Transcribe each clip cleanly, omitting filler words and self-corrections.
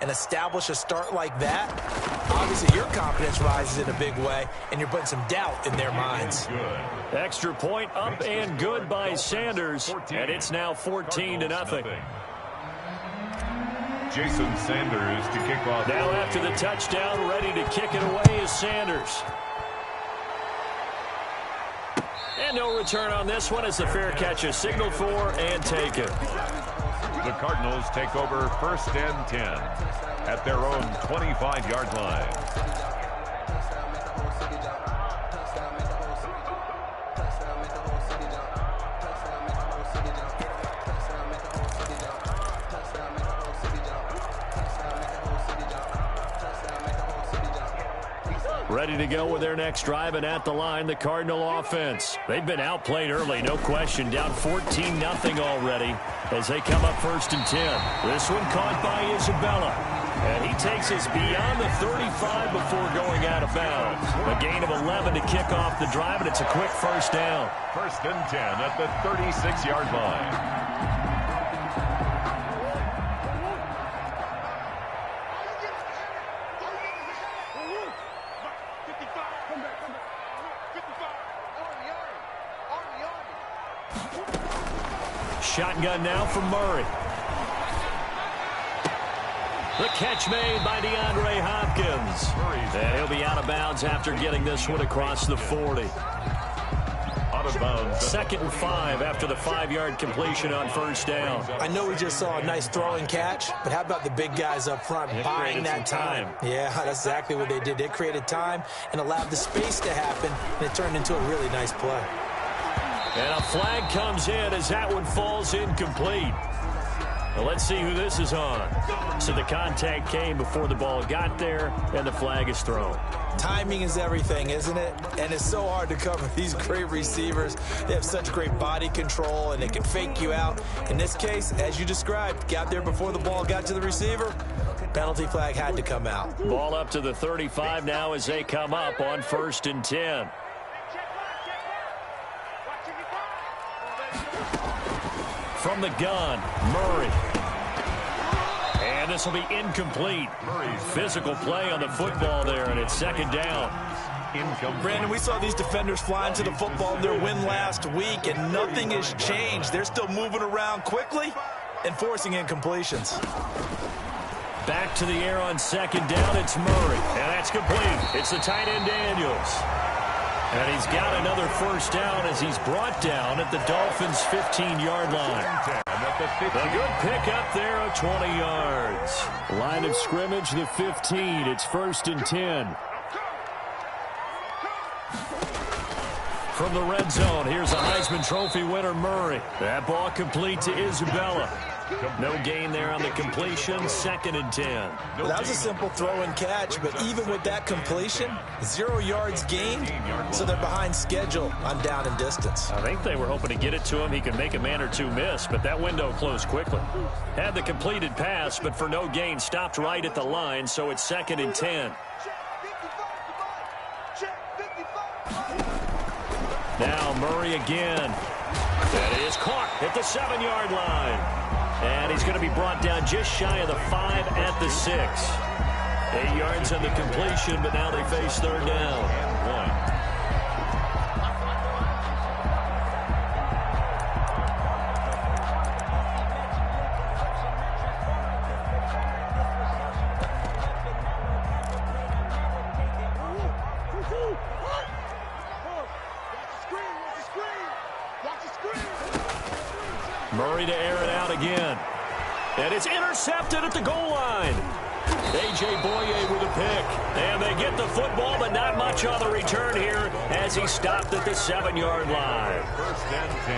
and establish a start like that, obviously your confidence rises in a big way, and you're putting some doubt in their minds. Extra point up and good by Sanders, and it's now 14-0. Jason Sanders to kick off. Now after the touchdown, ready to kick it away is Sanders. And no return on this one as the fair catch is signaled for and taken. The Cardinals take over 1st and 10 at their own 25-yard line. Ready to go with their next drive, and at the line, the Cardinal offense. They've been outplayed early, no question. Down 14-0 already as they come up 1st and 10. This one caught by Isabella. And he takes us beyond the 35 before going out of bounds. A gain of 11 to kick off the drive, and it's a quick 1st down. 1st and 10 at the 36-yard line. Shotgun now from Murray. The catch made by DeAndre Hopkins. And he'll be out of bounds after getting this one across the 40. Out of bounds. 2nd and 5 after the 5-yard completion on 1st down. I know we just saw a nice throwing catch, but how about the big guys up front buying that time? Yeah, that's exactly what they did. They created time and allowed the space to happen, and it turned into a really nice play. And a flag comes in as that one falls incomplete. Well, let's see who this is on. So the contact came before the ball got there, and the flag is thrown. Timing is everything, isn't it? And it's so hard to cover these great receivers. They have such great body control, and they can fake you out. In this case, as you described, got there before the ball got to the receiver. Penalty flag had to come out. Ball up to the 35 now as they come up on 1st and 10. From the gun, Murray. And this will be incomplete. Physical play on the football there, and it's 2nd down. Brandon, we saw these defenders flying to the football in their win last week, and nothing has changed. They're still moving around quickly and forcing incompletions. Back to the air on 2nd down, it's Murray. And that's complete. It's the tight end Daniels. And he's got another 1st down as he's brought down at the Dolphins' 15-yard line. A good pickup there of 20 yards. Line of scrimmage, the 15. It's 1st and 10. From the red zone, here's a Heisman Trophy winner, Murray. That ball complete to Isabella. No gain there on the completion, 2nd and 10. Well, that was a simple throw and catch, but even with that completion, 0 yards gained, so they're behind schedule on down and distance. I think they were hoping to get it to him. He could make a man or two miss, but that window closed quickly. Had the completed pass, but for no gain, stopped right at the line, so it's 2nd and 10. Now Murray again. That is caught at the 7-yard line. And he's going to be brought down just shy of the 5 at the 6. 8 yards on the completion, but now they face 3rd down. And 1. Murray to air it out again. And it's intercepted at the goal line. A.J. Boye with a pick. And they get the football, but not much on the return here as he stopped at the 7-yard line.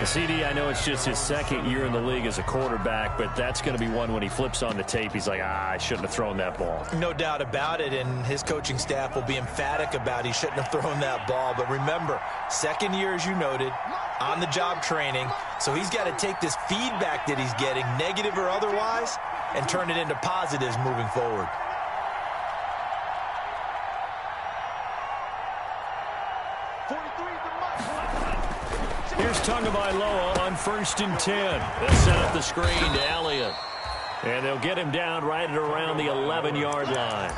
CD, I know it's just his 2nd year in the league as a quarterback, but that's going to be one when he flips on the tape. He's like, I shouldn't have thrown that ball. No doubt about it, and his coaching staff will be emphatic about he shouldn't have thrown that ball. But remember, 2nd year, as you noted, on-the-job training, so he's got to take this feedback that he's getting, negative or otherwise, and turn it into positives moving forward. Here's Tagovailoa on 1st and 10. They'll set up the screen to Elliott. And they'll get him down right at around the 11-yard line.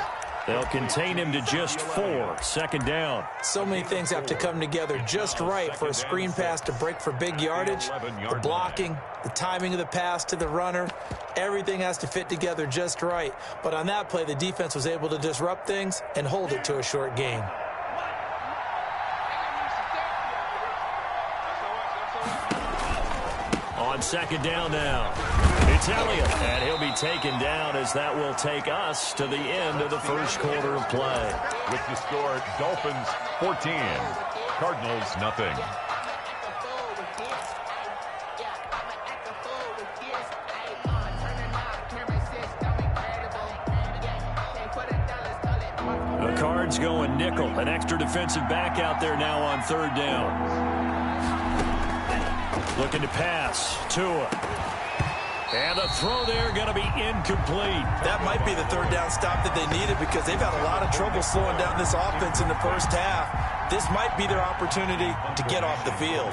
They'll contain him to just 4. Second down. So many things have to come together just right for a screen pass to break for big yardage. The blocking, the timing of the pass to the runner, everything has to fit together just right. But on that play, the defense was able to disrupt things and hold it to a short gain. On second down now, it's Elliott, and he'll be taken down as that will take us to the end of the first quarter of play. With the score, Dolphins 14, Cardinals nothing. The Cards going nickel, an extra defensive back out there now on third down. Looking to pass. Tua. And the throw there going to be incomplete. That might be the third down stop that they needed because they've had a lot of trouble slowing down this offense in the first half. This might be their opportunity to get off the field.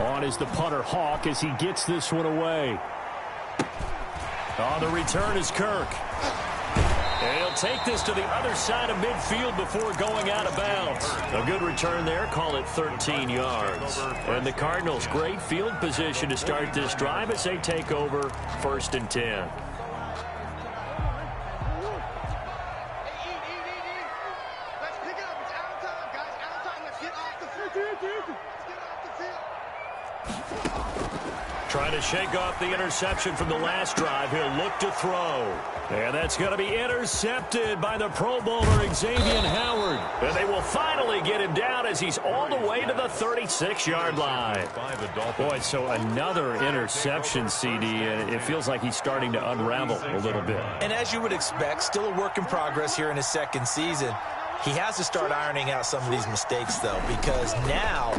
On is the punter Hawk as he gets this one away. On the return is Kirk. And he'll take this to the other side of midfield before going out of bounds. A good return there. Call it 13 yards. And the Cardinals, great field position to start this drive as they take over 1st and 10. Trying to shake off the interception from the last drive. He'll look to throw. And that's going to be intercepted by the Pro Bowler Xavier Howard. And they will finally get him down as he's all the way to the 36-yard line. Boy, so another interception, CD, and it feels like he's starting to unravel a little bit. And as you would expect, still a work in progress here in his second season. He has to start ironing out some of these mistakes, though, because now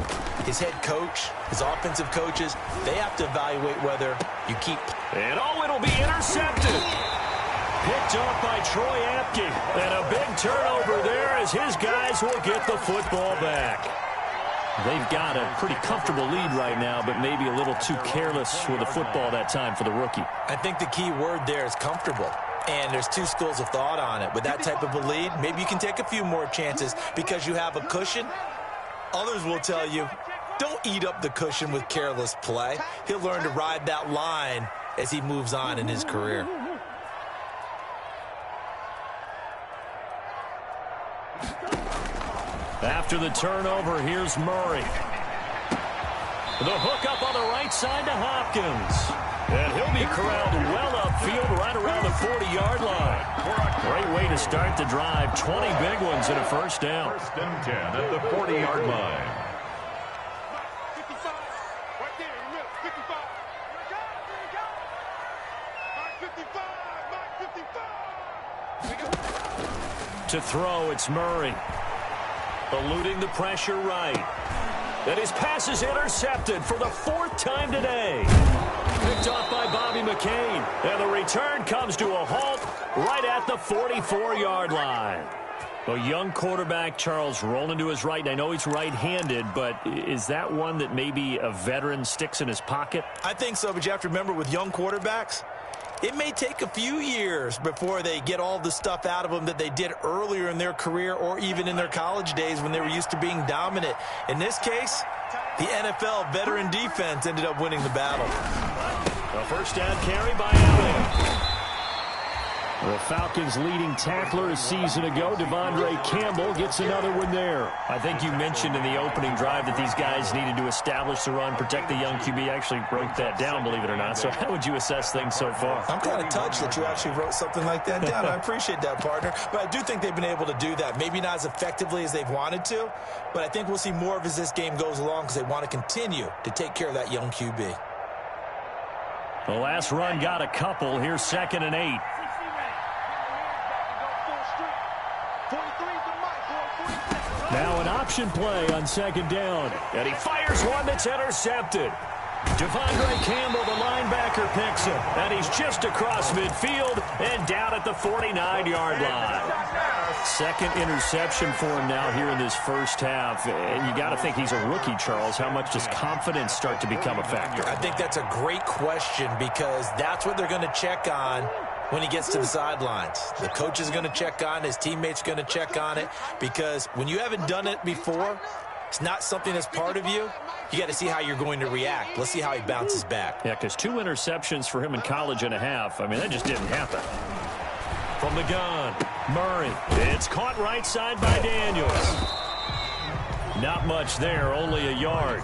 his head coach, his offensive coaches, they have to evaluate whether you keep. And it'll be intercepted. Picked off by Troy Apke. And a big turnover there as his guys will get the football back. They've got a pretty comfortable lead right now, but maybe a little too careless with the football that time for the rookie. I think the key word there is comfortable. And there's two schools of thought on it. With that type of a lead, maybe you can take a few more chances because you have a cushion. Others will tell you, don't eat up the cushion with careless play. He'll learn to ride that line as he moves on in his career. After the turnover, here's Murray. The hook up on the right side to Hopkins. And he'll be corralled well upfield right around the 40-yard line. Great way to start the drive. 20 big ones and a first down. 1st and 10 at the 40-yard line. 55, right there, 55. Mark 55, 55. To throw, it's Murray. Eluding the pressure right. And his pass is intercepted for the 4th time today. Picked off by Bobby McCain. And the return comes to a halt right at the 44-yard line. A young quarterback, Charles, rolling to his right. I know he's right-handed, but is that one that maybe a veteran sticks in his pocket? I think so, but you have to remember with young quarterbacks, it may take a few years before they get all the stuff out of them that they did earlier in their career or even in their college days when they were used to being dominant. In this case, the NFL veteran defense ended up winning the battle. A first down carry by Allen. The Falcons' leading tackler a season ago, Devondre Campbell, gets another one there. I think you mentioned in the opening drive that these guys needed to establish the run, protect the young QB. I actually wrote that down, believe it or not. So how would you assess things so far? I'm kind of touched that you actually wrote something like that down. I appreciate that, partner. But I do think they've been able to do that. Maybe not as effectively as they've wanted to, but I think we'll see more of as this game goes along because they want to continue to take care of that young QB. The last run got a couple. Here's 2nd and 8. Now an option play on 2nd down. And he fires one that's intercepted. Devondre Campbell, the linebacker, picks him. And he's just across midfield and down at the 49-yard line. Second interception for him now here in this first half. And you got to think he's a rookie, Charles. How much does confidence start to become a factor? I think that's a great question because that's what they're going to check on when he gets to the sidelines. The coach is going to check on it. His teammates are going to check on it because when you haven't done it before, it's not something that's part of you. You got to see how you're going to react. Let's see how he bounces back. Yeah, because 2 interceptions for him in college and a half. I mean, that just didn't happen. From the gun, Murray. It's caught right side by Daniels. Not much there, only a yard.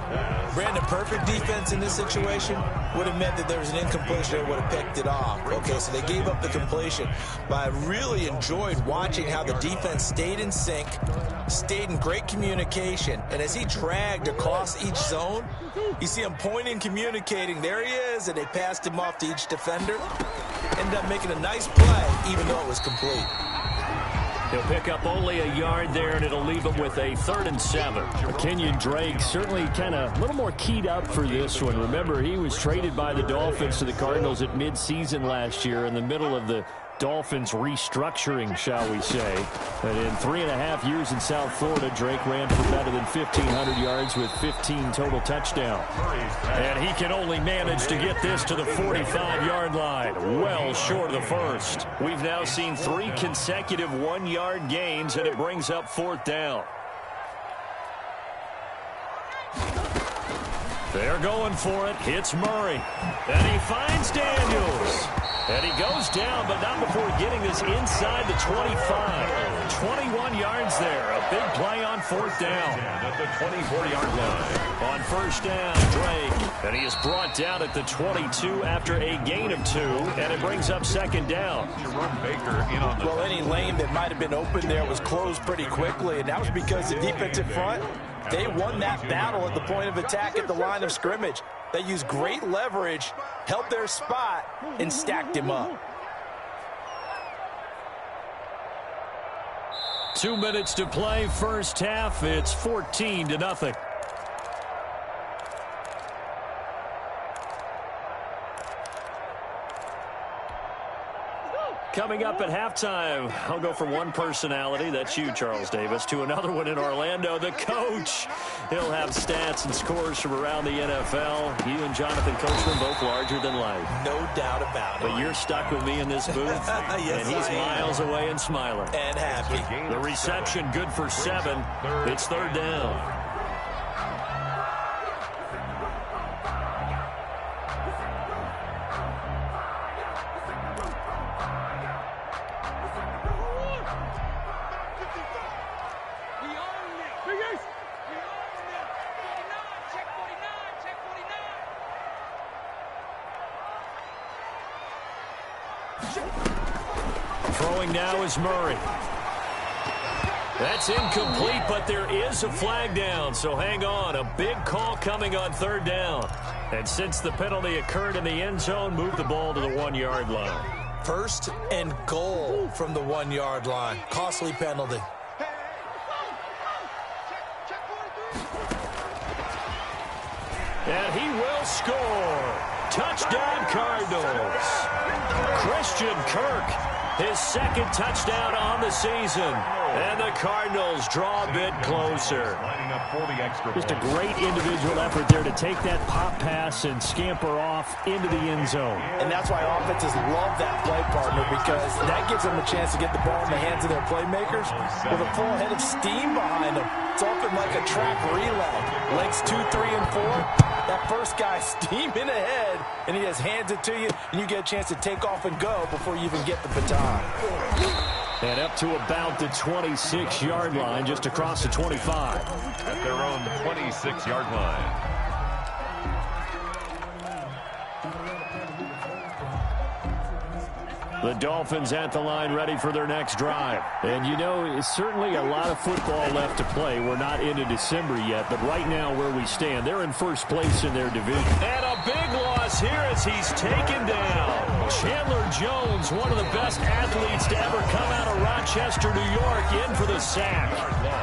Brandon, perfect defense in this situation would have meant that there was an incompletion. They would have picked it off. Okay, so they gave up the completion. But I really enjoyed watching how the defense stayed in sync, stayed in great communication. And as he dragged across each zone, you see him pointing, communicating. There he is, and they passed him off to each defender. Ended up making a nice play, even though it was complete. He'll pick up only a yard there, and it'll leave him with a 3rd and 7. Kenyon Drake certainly kind of a little more keyed up for this one. Remember, he was traded by the Dolphins to the Cardinals at midseason last year in the middle of the Dolphins restructuring, shall we say. And in 3.5 years in South Florida, Drake ran for better than 1,500 yards with 15 total touchdowns. And he can only manage to get this to the 45-yard line, well short of the first. We've now seen 3 consecutive 1-yard gains, and it brings up 4th down. They're going for it. It's Murray. And he finds Daniels. And he goes down, but not before getting this inside the 25. 21 yards there. A big play on 4th down. At the 24-yard line. On 1st down, Drake. And he is brought down at the 22 after a gain of 2. And it brings up 2nd down. Jerome Baker in on the... Well, any lane that might have been open there was closed pretty quickly, and that was because the defensive front, they won that battle at the point of attack at the line of scrimmage. They used great leverage, held their spot, and stacked him up. 2 minutes to play, first half. It's 14-0. Coming up at halftime, I'll go from one personality, that's you, Charles Davis, to another one in Orlando, the coach. He'll have stats and scores from around the NFL. You and Jonathan Coachman both larger than life. No doubt about it. But you're stuck with me in this booth, yes, and he's miles away and smiling. And happy. The reception good for 7. It's 3rd down. Throwing now is Murray. That's incomplete, but there is a flag down, so hang on. A big call coming on 3rd down. And since the penalty occurred in the end zone, move the ball to the 1-yard line. 1st and goal from the 1-yard line. Costly penalty. And he will score. Touchdown, Cardinals. Christian Kirk, his 2nd touchdown on the season. And the Cardinals draw a bit closer. Just a great individual effort there to take that pop pass and scamper off into the end zone. And that's why offenses love that play partner, because that gives them a chance to get the ball in the hands of their playmakers with a full head of steam behind them. It's often like a track relay. Legs 2, 3, and 4. That first guy steaming ahead, and he just hands it to you, and you get a chance to take off and go before you even get the baton. And up to about the 26-yard line, just across the 25. At their own 26-yard line. The Dolphins at the line ready for their next drive. And you know, it's certainly a lot of football left to play. We're not into December yet, but right now where we stand, they're in first place in their division. And a big loss here as he's taken down. Chandler Jones, one of the best athletes to ever come out of Rochester, New York, in for the sack.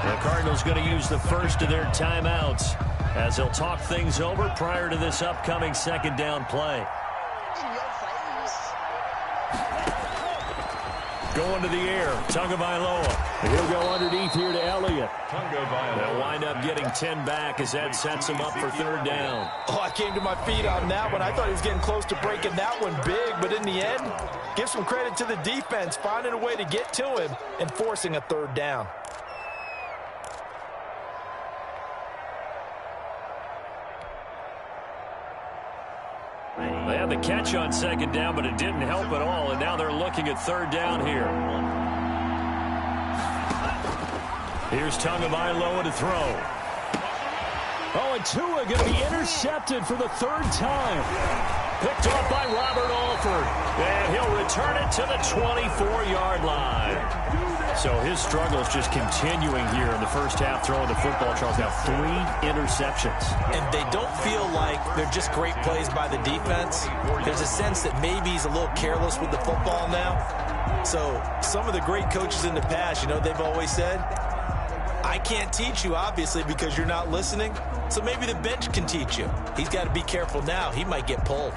The Cardinals going to use the first of their timeouts as they'll talk things over prior to this upcoming 2nd down play. Going going to the air. Tagovailoa. He'll go underneath here to Elliott. They'll wind up getting 10 back as that sets him up for third down. Oh, I came to my feet on that one. I thought he was getting close to breaking that one big, but in the end, give some credit to the defense, finding a way to get to him and forcing a third down. They had the catch on second down, but it didn't help at all, and now they're looking at third down here. Here's Tagovailoa to throw. Oh, and Tua going to be intercepted for the third time. Picked off by Robert Alford, and he'll return it to the 24-yard line. So his struggles just continuing here in the first half throwing the football. Charles, now 3 interceptions. And they don't feel like they're just great plays by the defense. There's a sense that maybe he's a little careless with the football now. So some of the great coaches in the past, you know, they've always said, I can't teach you, obviously, because you're not listening. So maybe the bench can teach you. He's got to be careful now. He might get pulled.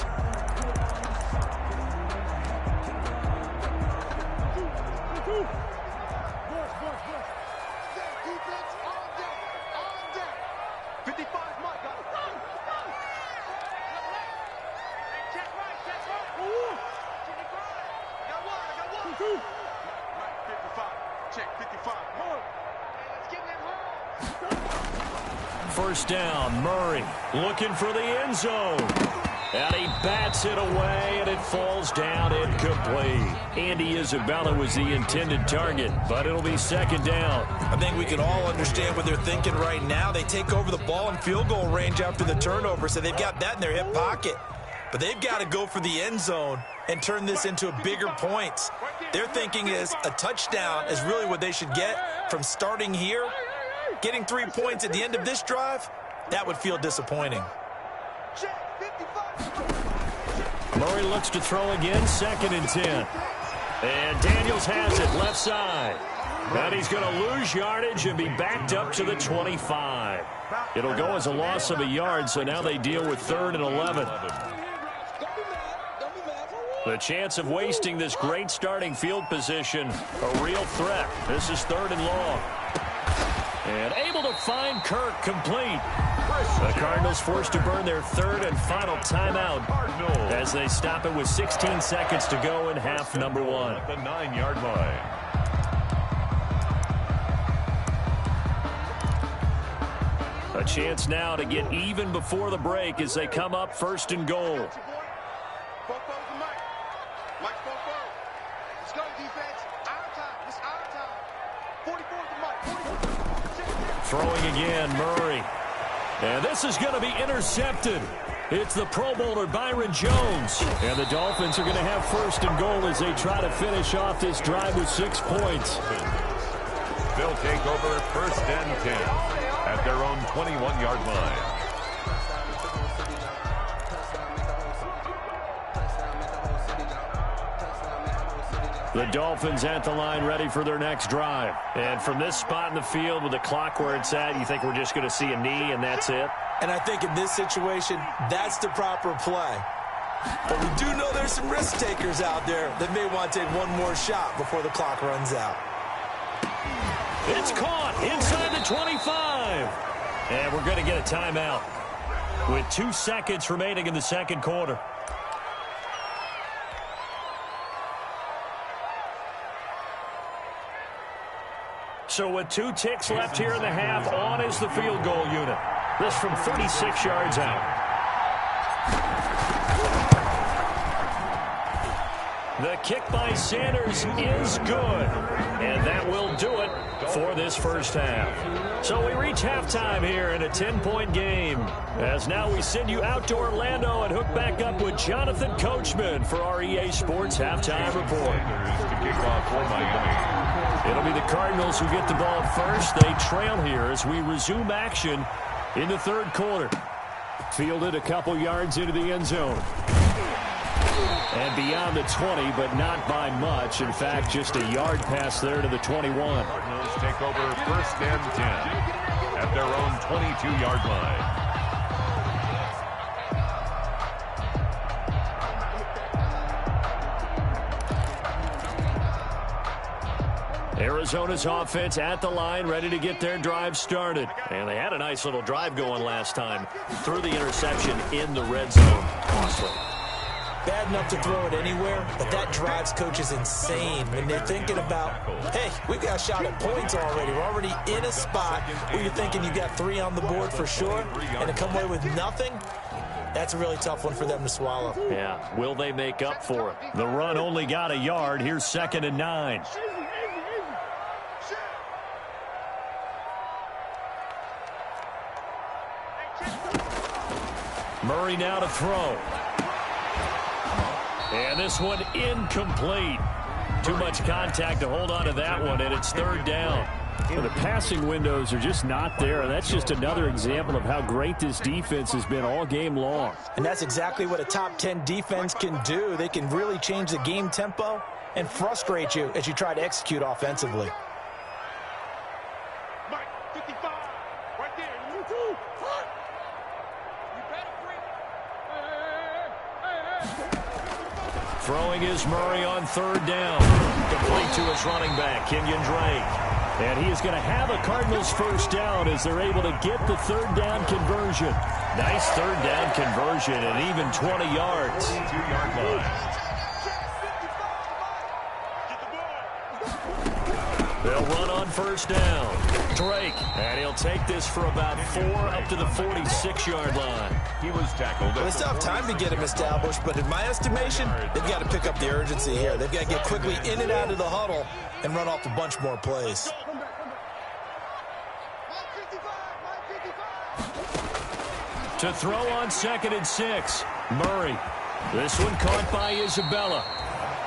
First down, Murray looking for the end zone. And he bats it away, and it falls down incomplete. Andy Isabella was the intended target, but it'll be second down. I think we can all understand what they're thinking right now. They take over the ball in field goal range after the turnover, so they've got that in their hip pocket. But they've got to go for the end zone and turn this into a bigger points. They're thinking is a touchdown is really what they should get from starting here. Getting 3 points at the end of this drive, that would feel disappointing. Murray looks to throw again, 2nd and 10. And Daniels has it, left side. And he's going to lose yardage and be backed up to the 25. It'll go as a loss of a yard, so now they deal with 3rd and 11. The chance of wasting this great starting field position, a real threat. This is 3rd and long. And able to find Kirk complete. The Cardinals forced to burn their 3rd and final timeout as they stop it with 16 seconds to go in half number 1. At the 9-yard line. A chance now to get even before the break as they come up 1st and goal. Throwing again, Murray. And this is going to be intercepted. It's the Pro Bowler Byron Jones. And the Dolphins are going to have 1st and goal as they try to finish off this drive with 6 points. They'll take over 1st and 10 at their own 21-yard line. The Dolphins at the line ready for their next drive. And from this spot in the field with the clock where it's at, you think we're just going to see a knee and that's it? And I think in this situation, that's the proper play. But we do know there's some risk takers out there that may want to take one more shot before the clock runs out. It's caught inside the 25. And we're going to get a timeout with 2 seconds remaining in the second quarter. So with 2 ticks left here in the half, on is the field goal unit. This from 36 yards out. The kick by Sanders is good. And that will do it for this first half. So we reach halftime here in a 10-point game. As now we send you out to Orlando and hook back up with Jonathan Coachman for our EA Sports Halftime Report. To kick off for Miami. It'll be the Cardinals who get the ball first. They trail here as we resume action in the third quarter. Fielded a couple yards into the end zone. And beyond the 20, but not by much. In fact, just a yard pass there to the 21. Cardinals take over 1st and 10 at their own 22-yard line. Arizona's offense at the line, ready to get their drive started. And they had a nice little drive going last time through the interception in the red zone. Costly. Bad enough to throw it anywhere, but that drives coaches insane when they're thinking about, hey, we got a shot at points already. We're already in a spot where you're thinking you got 3 on the board for sure, and to come away with nothing, that's a really tough one for them to swallow. Yeah, will they make up for it? The run only got a yard. Here's 2nd and 9. Murray now to throw. And this one incomplete. Too much contact to hold on to that one, and it's 3rd down. The passing windows are just not there. That's just another example of how great this defense has been all game long. And that's exactly what a top 10 defense can do. They can really change the game tempo and frustrate you as you try to execute offensively. Mike, 55, right there. You better bring. Throwing is Murray on 3rd down. Complete to his running back, Kenyon Drake. And he is going to have a Cardinals first down as they're able to get the 3rd down conversion. Nice 3rd down conversion and even 20 yards. 2-yard line. They'll run on 1st down. Drake, and he'll take this for about 4 up to the 46-yard line. He was tackled. Well, it's tough time to get him established, but in my estimation, they've got to pick up the urgency here. They've got to get quickly in and out of the huddle and run off a bunch more plays. To throw on 2nd and 6, Murray. This one caught by Isabella.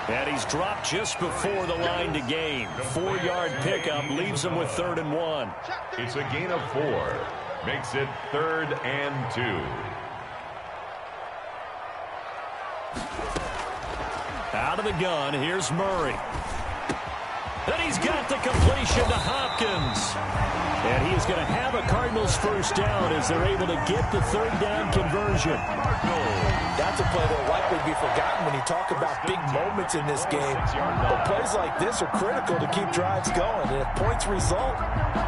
And he's dropped just before the line to gain. 4-yard pickup leaves him with 3rd and 1. It's a gain of 4. Makes it 3rd and 2. Out of the gun, here's Murray. And he's got the completion to Hopkins. And he is going to have a Cardinals first down as they're able to get the 3rd down conversion. That's a play that will likely be forgotten when you talk about big moments in this game. But plays like this are critical to keep drives going. And if points result,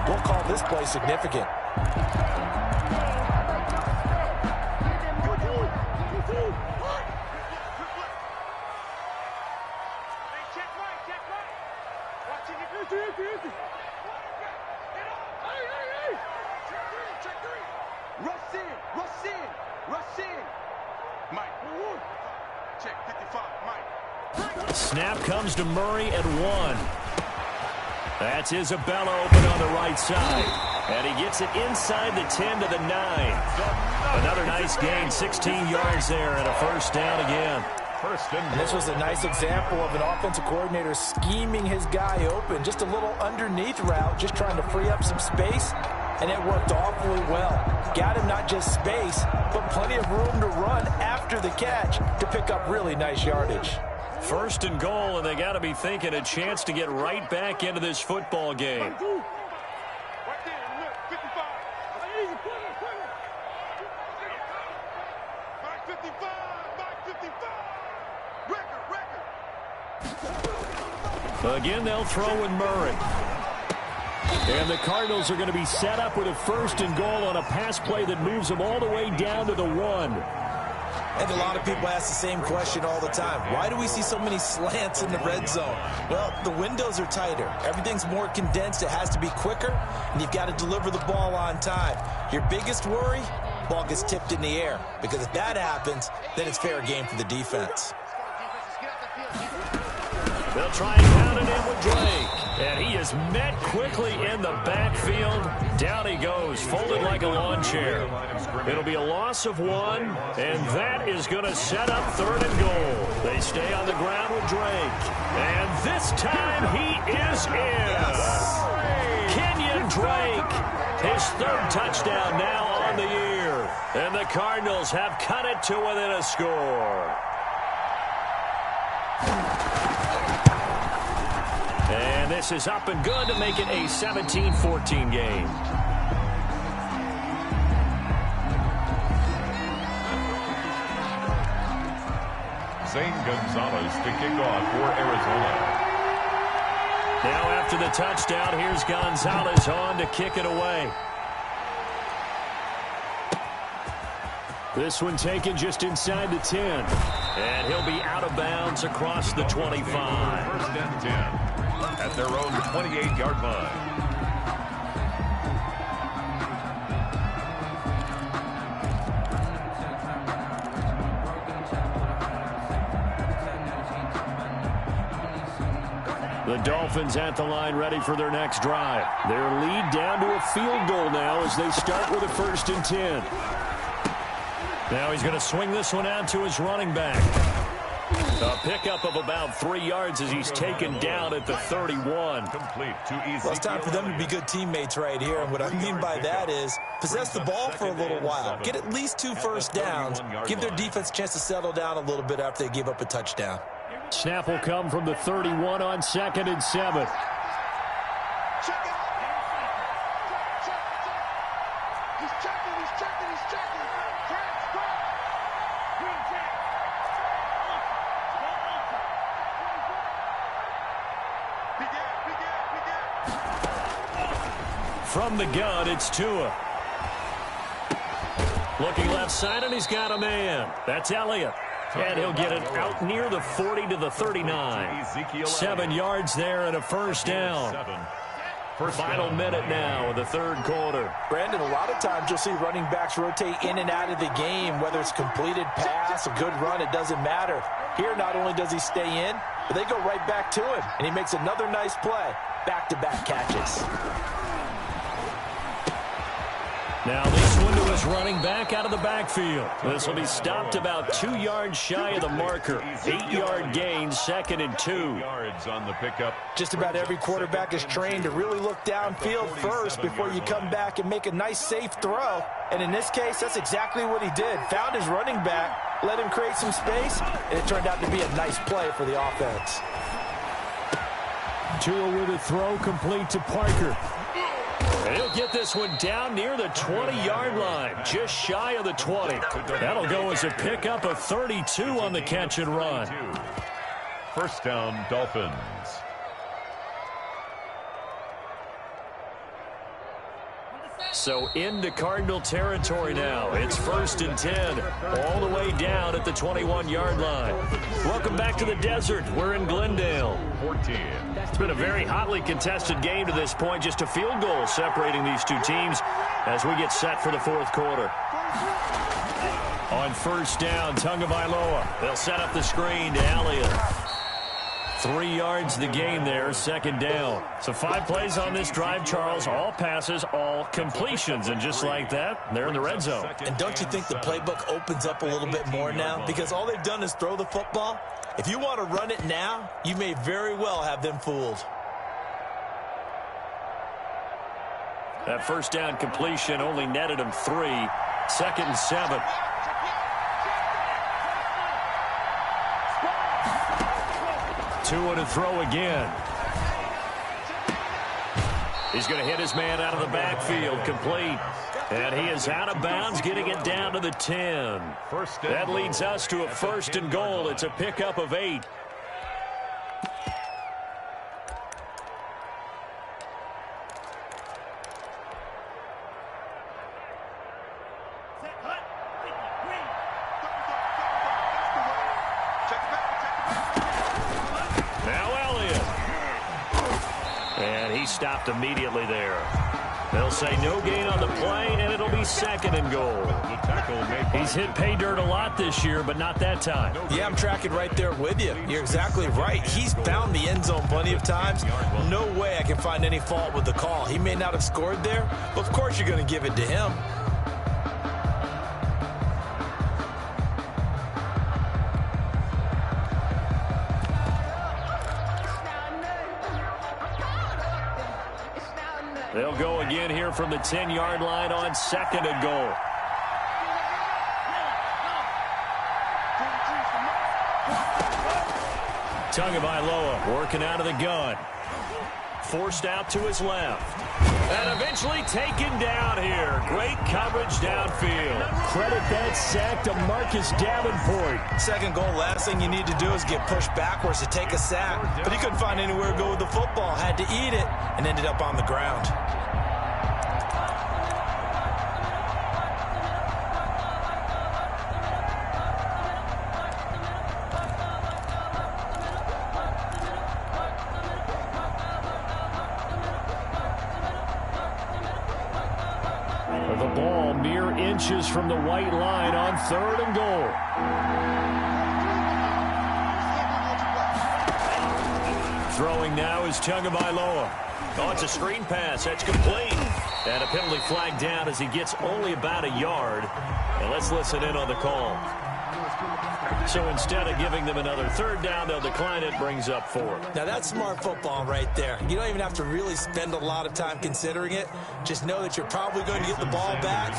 we'll call this play significant. Snap comes to Murray at 1. That's Isabella open on the right side. And he gets it inside the 10 to the 9. Another nice gain, 16 yards there, and a first down again. And this was a nice example of an offensive coordinator scheming his guy open. Just a little underneath route, just trying to free up some space. And it worked awfully well. Got him not just space, but plenty of room to run after the catch to pick up really nice yardage. 1st and goal, and they got to be thinking a chance to get right back into this football game. Right there, 55. Mike 55, Mike 55. Record. Again, they'll throw in Murray. And the Cardinals are going to be set up with a 1st and goal on a pass play that moves them all the way down to the 1. And a lot of people ask the same question all the time. Why do we see so many slants in the red zone? Well, the windows are tighter. Everything's more condensed. It has to be quicker, and you've got to deliver the ball on time. Your biggest worry, ball gets tipped in the air. Because if that happens, then it's fair game for the defense. They'll try and pound it in with Drake. And he is met quickly in the backfield. Down he goes, folded like a lawn chair. It'll be a loss of 1, and that is going to set up 3rd and goal. They stay on the ground with Drake. And this time he is in. Kenyon Drake, his 3rd touchdown now on the year. And the Cardinals have cut it to within a score. And this is up and good to make it a 17-14 game. Zane Gonzalez to kick off for Arizona. Now after the touchdown, here's Gonzalez on to kick it away. This one taken just inside the 10. And he'll be out of bounds across the 25. First and 10 at their own 28-yard line. The Dolphins at the line ready for their next drive. Their lead down to a field goal now as they start with a 1st and 10. Now he's going to swing this one out to his running back. A pickup of about 3 yards as he's taken down at the 31. Complete to easy. Well, it's time for them to be good teammates right here. And what I mean by that is possess the ball for a little while. Get at least 2 first downs. Give their defense a chance to settle down a little bit after they give up a touchdown. Snap will come from the 31 on 2nd and 7. From the gun, it's Tua. Looking left side, and he's got a man. That's Elliott. And he'll get it out near the 40 to the 39. 7 yards there and a first down. Final minute now of the 3rd quarter. Brandon, a lot of times you'll see running backs rotate in and out of the game, whether it's completed pass, a good run, it doesn't matter. Here, not only does he stay in, but they go right back to him, and he makes another nice play. Back-to-back catches. Now this one to his running back out of the backfield. This will be stopped about 2 yards shy of the marker. 8-yard gain, 2nd and 2. Yards on the pickup. Just about every quarterback is trained to really look downfield first before you come back and make a nice, safe throw. And in this case, that's exactly what he did. Found his running back, let him create some space, and it turned out to be a nice play for the offense. Tua with a throw complete to Parker. And he'll get this one down near the 20-yard line, just shy of the 20. That'll go as a pickup of 32 on the catch and run. First down, Dolphins. So into Cardinal territory now. It's 1st and 10, all the way down at the 21-yard line. Welcome back to the desert. We're in Glendale. 14. It's been a very hotly contested game to this point. Just a field goal separating these two teams as we get set for the 4th quarter. On 1st down, Tagovailoa. They'll set up the screen to Elliott. 3 yards the gain there, 2nd down. So 5 plays on this drive, Charles. All passes, all completions. And just like that, they're in the red zone. And don't you think the playbook opens up a little bit more now? Because all they've done is throw the football. If you want to run it now, you may very well have them fooled. That 1st down completion only netted him 3. 2nd and 7. Tua to throw again. He's going to hit his man out of the backfield, complete. And he is out of bounds, getting it down to the 10. That leads us to a 1st and goal. It's a pickup of 8. Stopped immediately there. They'll say no gain on the play, and it'll be 2nd and goal. He's hit pay dirt a lot this year, but not that time. Yeah, I'm tracking right there with you. You're exactly right. He's found the end zone plenty of times. No way I can find any fault with the call. He may not have scored there, but of course you're going to give it to him. They'll go again here from the 10-yard line on 2nd and goal. Tagovailoa working out of the gun. forced out to his left. And eventually taken down here. Great coverage downfield. Credit that sack to Marcus Davenport. Second goal, last thing you need to do is get pushed backwards to take a sack. But he couldn't find anywhere to go with the football. Had to eat it and ended up on the ground. The ball mere inches from the white line on 3rd and goal. Throwing now is Tagovailoa. Oh, it's a screen pass. That's complete. And a penalty flag down as he gets only about a yard. And let's listen in on the call. So instead of giving them another 3rd down, they'll decline it, brings up 4. Now that's smart football right there. You don't even have to really spend a lot of time considering it. Just know that you're probably going to get the ball back.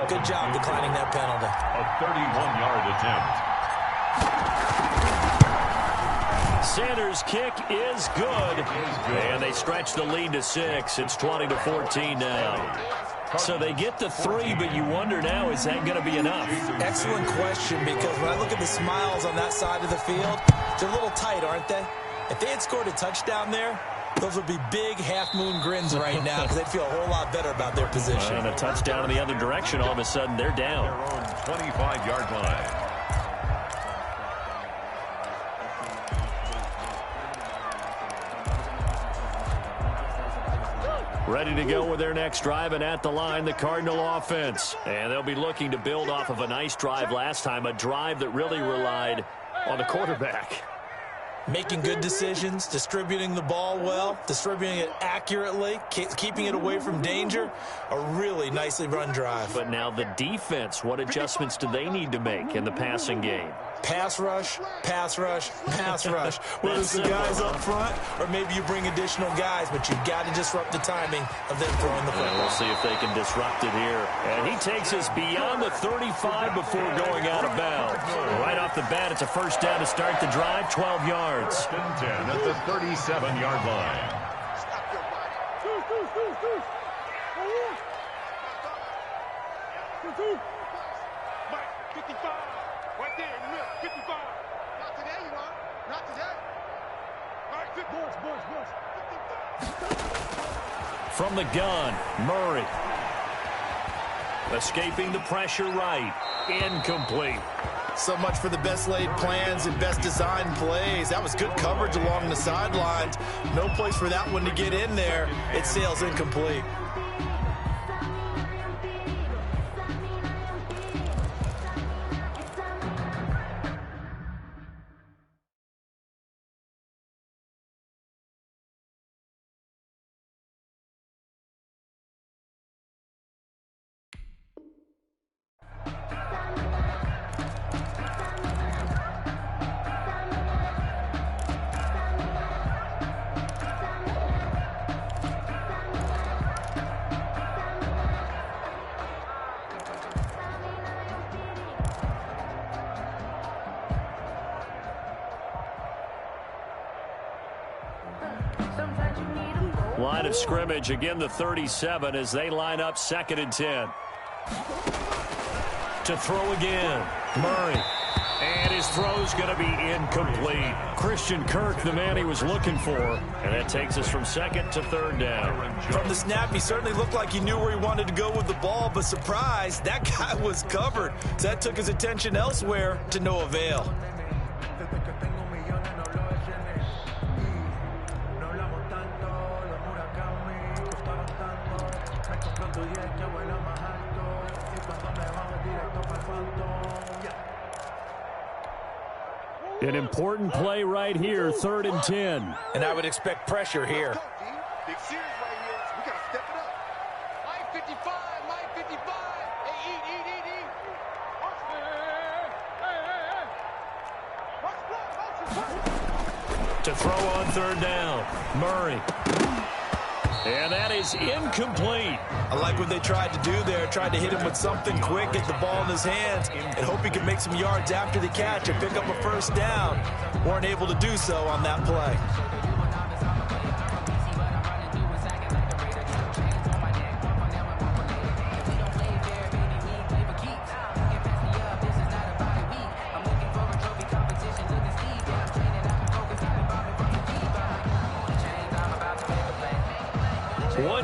Good job declining that penalty. A 31-yard attempt. Sanders' kick is good. And they stretch the lead to 6. It's 20-14 now. So they get the 3, but you wonder now, is that going to be enough? Excellent question, because when I look at the smiles on that side of the field, they're a little tight, aren't they? If they had scored a touchdown there, those would be big half-moon grins right now because they'd feel a whole lot better about their position. And a touchdown in the other direction, all of a sudden they're down. Their own 25-yard line. Ready to go with their next drive, and at the line, the Cardinal offense. And they'll be looking to build off of a nice drive last time, a drive that really relied on the quarterback. Making good decisions, distributing the ball well, distributing it accurately, keeping it away from danger. A really nicely run drive. But now the defense, what adjustments do they need to make in the passing game? Pass rush, pass rush, pass rush. Whether it's the guys up front or maybe you bring additional guys, but you've got to disrupt the timing of them throwing the football. We'll see if they can disrupt it here. And he takes us beyond the 35 before going out of bounds. Right off the bat, it's a first down to start the drive, 12 yards. 10 at the 37-yard line. Mike, 55. Right there in the middle, 55. Not today, you know. Not today. All right, boys. 55. From the gun, Murray. Escaping the pressure right. Incomplete. So much for the best laid plans and best designed plays. That was good coverage along the sidelines. No place for that one to get in there. It sails incomplete. Line of scrimmage, again the 37 as they line up 2nd and 10. To throw again, Murray. And his throw's going to be incomplete. Christian Kirk, the man he was looking for. And that takes us from 2nd to 3rd down. From the snap, he certainly looked like he knew where he wanted to go with the ball, but surprise, that guy was covered. So that took his attention elsewhere to no avail. An important play right here, 3rd and 10. And I would expect pressure here. Big series right here. We got to step it up. Mike 55, Mike 55. Hey, eat. To throw on 3rd down, Murray. And that is incomplete. I like what they tried to do there. Tried to hit him with something quick, get the ball in his hands, and hope he could make some yards after the catch and pick up a first down. Weren't able to do so on that play.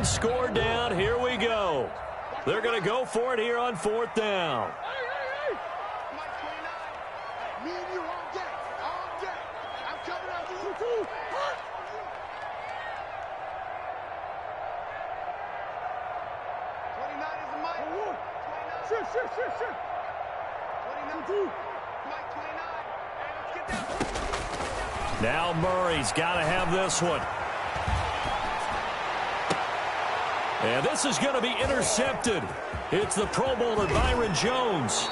One score down. Here we go. They're going to go for it here on 4th down. Me and you all day. All day. I'm coming after you too. 29 is the mic. 29. Shit. 29. Mike 29. Hey, let's get that. Now Murray's got to have this one. And this is going to be intercepted. It's the Pro Bowler Byron Jones.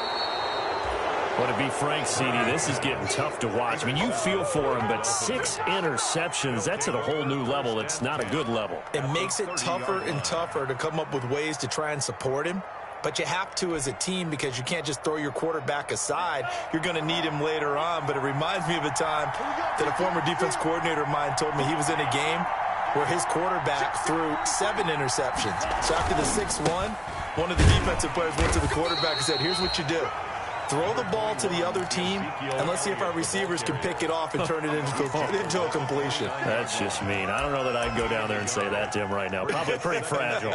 Well, to be frank, CD, this is getting tough to watch. I mean, you feel for him, but 6 interceptions, that's at a whole new level. It's not a good level. It makes it tougher and tougher to come up with ways to try and support him. But you have to as a team because you can't just throw your quarterback aside. You're going to need him later on. But it reminds me of a time that a former defense coordinator of mine told me he was in a game where his quarterback threw 7 interceptions. So after the 6-1, one of the defensive players went to the quarterback and said, here's what you do. Throw the ball to the other team, and let's see if our receivers can pick it off and turn it into a completion. That's just mean. I don't know that I'd go down there and say that to him right now. Probably pretty fragile.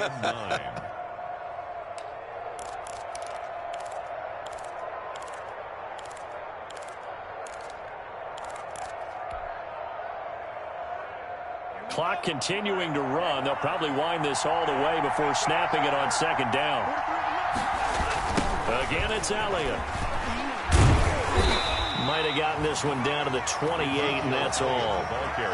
Clock continuing to run. They'll probably wind this all the way before snapping it on 2nd down. Again, it's Elliott. Might have gotten this one down to the 28, and that's all.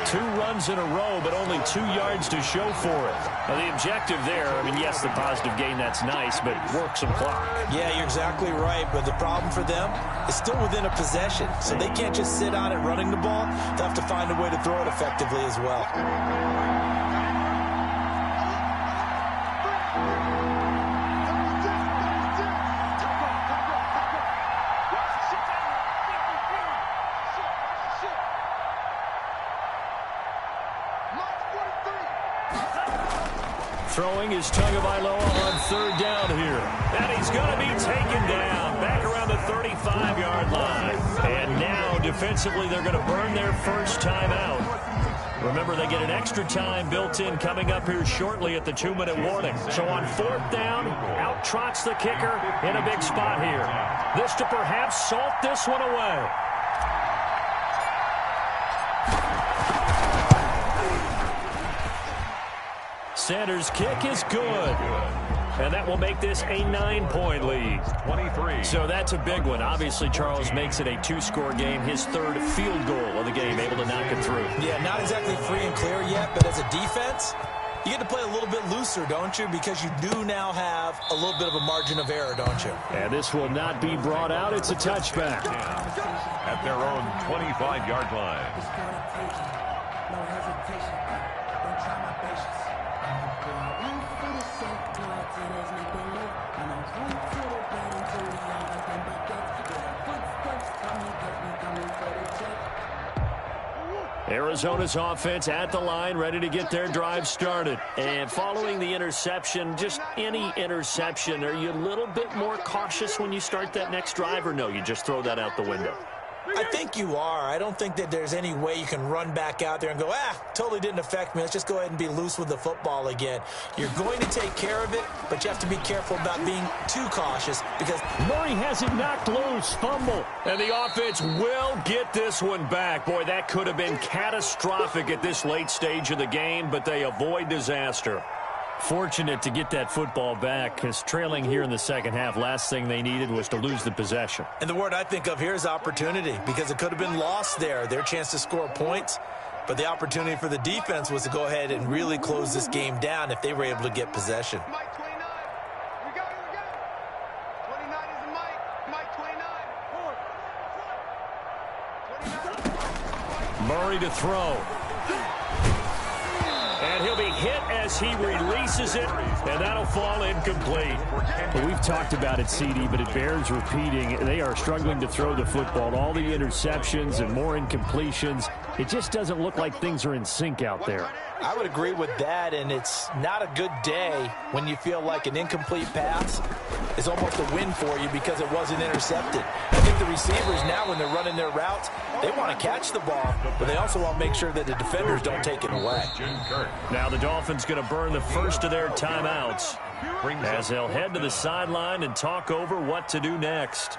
2 runs in a row, but only 2 yards to show for it. Now, the objective there, I mean, yes, the positive gain, that's nice, but work some clock. Yeah, you're exactly right, but the problem for them is still within a possession, so they can't just sit on it running the ball. They'll have to find a way to throw it effectively as well. Throwing is Tagovailoa on 3rd down here. And he's going to be taken down back around the 35-yard line. And now, defensively, they're going to burn their first time out. Remember, they get an extra time built in coming up here shortly at the 2-minute warning. So on 4th down, out trots the kicker in a big spot here. This to perhaps salt this one away. Sanders' kick is good. And that will make this a 9-point lead. 23. So that's a big one. Obviously, Charles makes it a 2-score game. His 3rd field goal of the game, able to knock it through. Yeah, not exactly free and clear yet, but as a defense, you get to play a little bit looser, don't you? Because you do now have a little bit of a margin of error, don't you? And this will not be brought out. It's a touchback. At their own 25-yard line. Arizona's offense at the line, ready to get their drive started. And following the interception, just any interception, are you a little bit more cautious when you start that next drive, or no, you just throw that out the window? I think you are. I don't think that there's any way you can run back out there and go, totally didn't affect me. Let's just go ahead and be loose with the football again. You're going to take care of it, but you have to be careful about being too cautious because Murray has it knocked loose. Fumble. And the offense will get this one back. Boy, that could have been catastrophic at this late stage of the game, but they avoid disaster. Fortunate to get that football back because trailing here in the second half, last thing they needed was to lose the possession. And the word I think of here is opportunity because it could have been lost there. Their chance to score points, but the opportunity for the defense was to go ahead and really close this game down if they were able to get possession. Mike 29. We got it. 29 is the Mike 29. Murray to throw. And he'll be hit as he releases it, and that'll fall incomplete. Well, we've talked about it, CD, but it bears repeating. They are struggling to throw the football. All the interceptions and more incompletions. It just doesn't look like things are in sync out there. I would agree with that, and it's not a good day when you feel like an incomplete pass is almost a win for you because it wasn't intercepted. I think the receivers now, when they're running their routes, they want to catch the ball, but they also want to make sure that the defenders don't take it away. Now the Dolphins going to burn the first of their timeouts as they'll head to the sideline and talk over what to do next.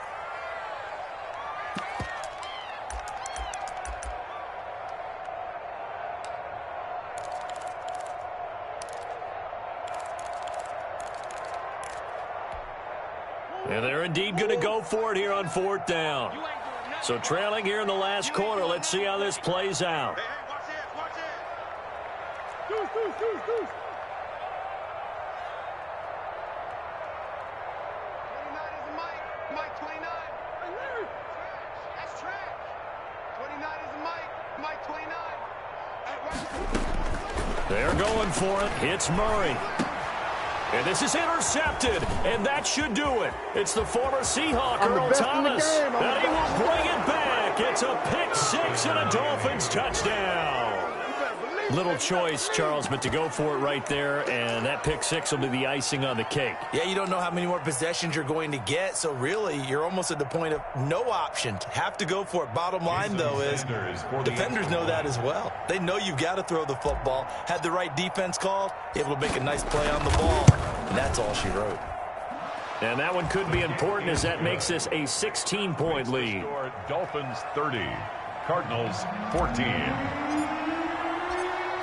And they're indeed going to go for it here on 4th down. So trailing here in the last quarter, let's see how this plays out. Hey, watch this, watch this. Deuce. 29 is a Mike. Mike 29. That's trash. 29 is a Mike. Mike 29. They're going for it. It's Murray. And this is intercepted, and that should do it. It's the former Seahawk, Earl Thomas, and he will bring it back. It's a pick six and a Dolphins touchdown. Little choice, Charles, but to go for it right there, and that pick six will be the icing on the cake. Yeah, you don't know how many more possessions you're going to get, so really you're almost at the point of no option. Have to go for it. Bottom line, though, is defenders know that as well. They know you've got to throw the football. Had the right defense called, able to make a nice play on the ball, and that's all she wrote. And that one could be important as that makes this a 16-point lead. Dolphins 30, Cardinals 14.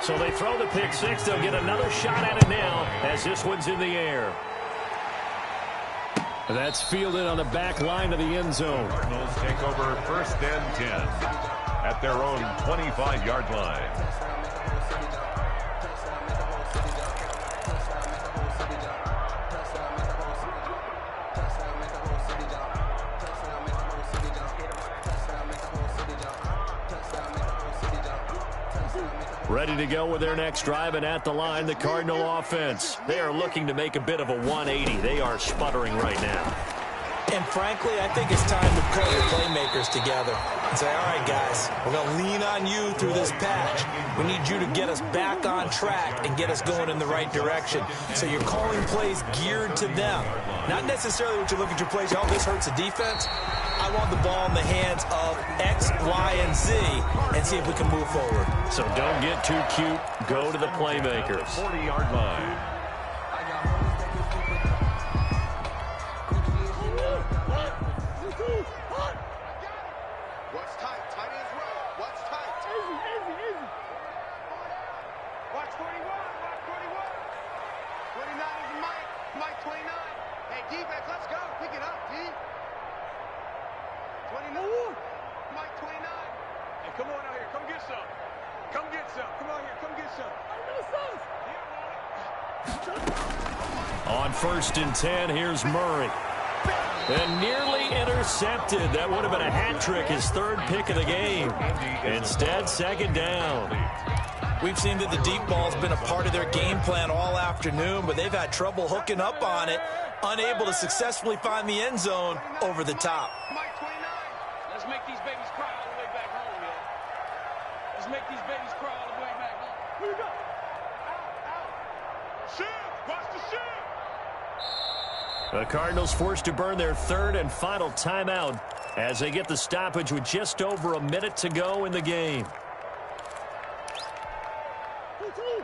So they throw the pick six. They'll get another shot at it now as this one's in the air. That's fielded on the back line of the end zone. Cardinals take over 1st and 10 at their own 25-yard line. Ready to go with their next drive, and at the line, the Cardinal offense. They are looking to make a bit of a 180. They are sputtering right now. And frankly, I think it's time to pull your playmakers together and say, all right, guys, we're going to lean on you through this patch. We need you to get us back on track and get us going in the right direction. So you're calling plays geared to them. Not necessarily what you look at your plays, oh, this hurts the defense. I want the ball in the hands of X, Y, and Z and see if we can move forward. So don't get too cute. Go to the playmakers. 40-yard line. What's tight? Tight is right. What's tight? Easy. Watch 41. Watch 41. 29 is a Mike. Mike 29. Hey, defense, let's go. Pick it up, D. 29. Mike 29. Hey, come on out here. Come get some. Come get some. Come on here. Come get some. On 1st and 10, here's Murray. And nearly intercepted. That would have been a hat trick, his 3rd pick of the game. Instead, 2nd down. We've seen that the deep ball's been a part of their game plan all afternoon, but they've had trouble hooking up on it, unable to successfully find the end zone over the top. Mike 29. Let's make these babies cry all the way back home, yo. Let's make these babies cry all the way back home. Here we go. Out. Shift. Watch the shift. The Cardinals forced to burn their 3rd and final timeout as they get the stoppage with just over a minute to go in the game.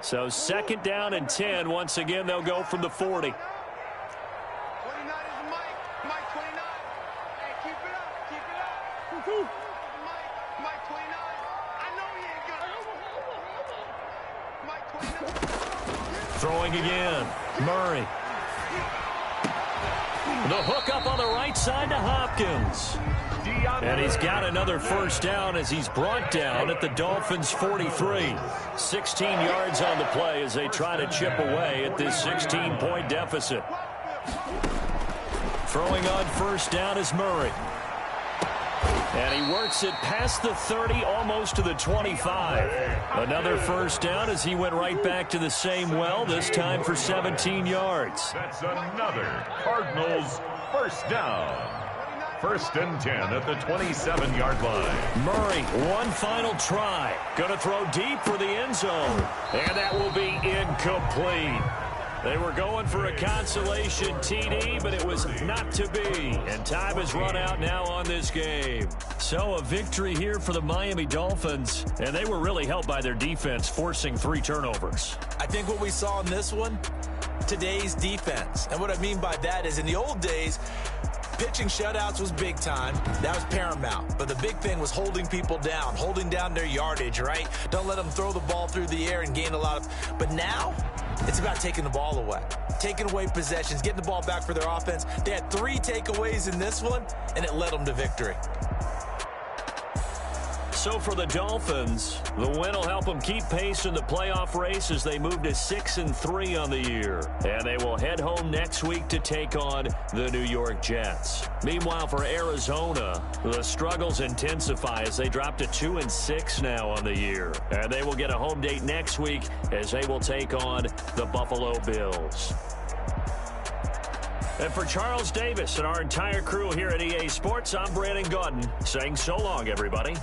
So 2nd down and 10. Once again, they'll go from the 40. 29 is a Mike. Mike 29. Hey, keep it up. Keep it up. Mike 29. I know he ain't got it. Mike 29. Throwing again. Murray. The hook up on the right side to Hopkins. And he's got another 1st down as he's brought down at the Dolphins' 43. 16 yards on the play as they try to chip away at this 16-point deficit. Throwing on 1st down is Murray. And he works it past the 30, almost to the 25. Another 1st down as he went right back to the same well, this time for 17 yards. That's another Cardinals 1st down. 1st and 10 at the 27-yard line. Murray, one final try. Going to throw deep for the end zone. And that will be incomplete. They were going for a consolation TD, but it was not to be. And time has run out now on this game. So a victory here for the Miami Dolphins, and they were really helped by their defense, forcing 3 turnovers. I think what we saw in this one, today's defense. And what I mean by that is in the old days, pitching shutouts was big time. That was paramount. But the big thing was holding people down, holding down their yardage, right? Don't let them throw the ball through the air and gain a lot of... But now, it's about taking the ball away. Taking away possessions, getting the ball back for their offense. They had 3 takeaways in this one, and it led them to victory. So for the Dolphins, the win will help them keep pace in the playoff race as they move to 6-3 on the year. And they will head home next week to take on the New York Jets. Meanwhile, for Arizona, the struggles intensify as they drop to 2-6 now on the year. And they will get a home date next week as they will take on the Buffalo Bills. And for Charles Davis and our entire crew here at EA Sports, I'm Brandon Gaudin saying so long, everybody.